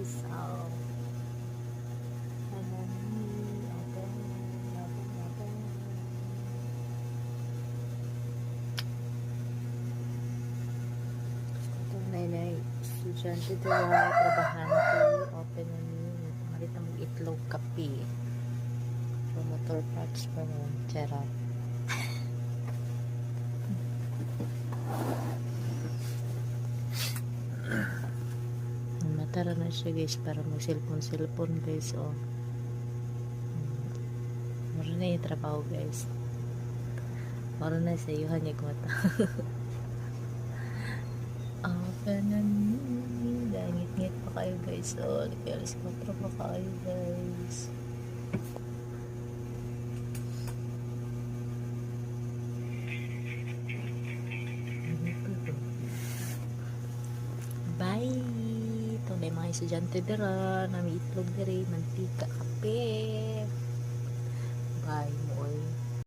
So, nay estudyante dira, trabahante, open na ni, malit na mag-itlog kape. So, motor parts pa nun, charot. Matara na siya guys, para mag-cellphone guys, oh. Mara na yung trabaho guys. Mara na sa iyo, hanyag mata. Kanan ngit-ngit pa kayo guys, oh, alas 4 pa kayo guys. Bye. Ito na yung mga estudyante dira na may itlog dira, mantika, kape. Bye.